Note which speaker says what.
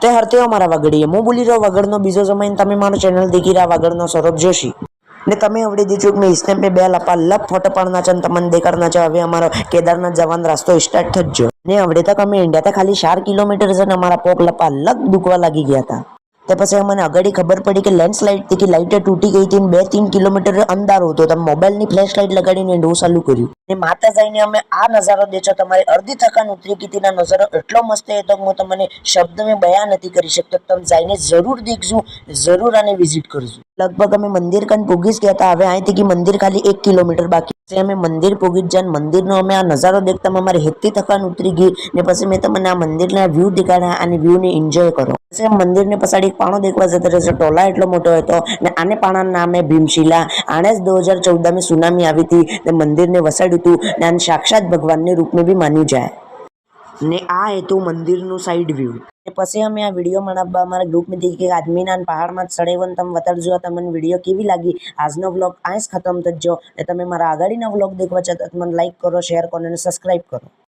Speaker 1: તે હરતે અમારા વગડીએ હું બોલી રહ્યો વગડનો બીજો સમય તમે મારો ચેનલ દેખી રહ્યા વગડનો સૌરભ જોશી ને તમે આવડી દીધું કે મેં ઇસ્ટેમ પે બે લપા લપ ફોટો પાડના છે તમને દેખાડના છે હવે અમારો કેદારનાથ જવાનો રસ્તો સ્ટાર્ટ થજો ને આવડે તક અમે ઇન્ડિયા ખાલી 4 કિલોમીટર છે ને અમારા પોક લપા લગ દુખવા લાગી ગયા હતા તે પછી મને આગળ ખબર પડી કે લેન્ડસ્લાઇડ થી લાઇટ તૂટી ગઈ હતી 2-3 કિલોમીટર અંધારો હતો તો મોબાઈલની ફ્લેશ લાઇટ લગાડીને ડો ચાલુ કર્યું ને માતા જઈને અમે આ નજારો દેખો તમારી અડધી થકાન ઉતરી ગઈ ના નજારો એટલો મસ્ત હતો કે હું તમને શબ્દમાં બયાન નથી કરી શકતો તમે જઈને જરૂર દેખજો જરૂર આને વિઝિટ કરજો લગભગ અમે મંદિર કન પૂગી ગયા હતા હવે અહીંથી કે મંદિર ખાલી 1 કિલોમીટર બાકી છે અમે મંદિર પૂગી જાય મંદિરનો અમે આ નજારો દેખતા અમારી હેતી થકાન ઉતરી ગઈ ને પછી મેં તમને આ મંદિરના વ્યૂ દેખાડ્યા અને વ્યૂને એન્જોય કરો પછી મંદિરને પછાડી એક પાણો દેખવા જતો રહેશે ટોલા એટલો મોટો હતો ને આને પાણાનું નામ હે ભીમશિલા આને જ 2014 માં સુનામી આવી હતી ને મંદિરને વસાડ્યું હતું ને આને સાક્ષાત ભગવાનને રૂપમાં બી માન્યું જાય ને આ હતું મંદિરનું સાઈડ વ્યૂ પછી અમે આ વિડીયો બનાવવા અમારા ગ્રુપમાંથી એક આદમીના પહાડમાં ચડાવ્યો તમે બતાડજો તમને વિડીયો કેવી લાગી આજનો વ્લોગ અહીં જ ખતમ થજો ને તમે મારા આગળના વ્લોગ દેખવા ચાહતા મને લાઈક કરો શેર કરો અને સબસ્ક્રાઈબ કરો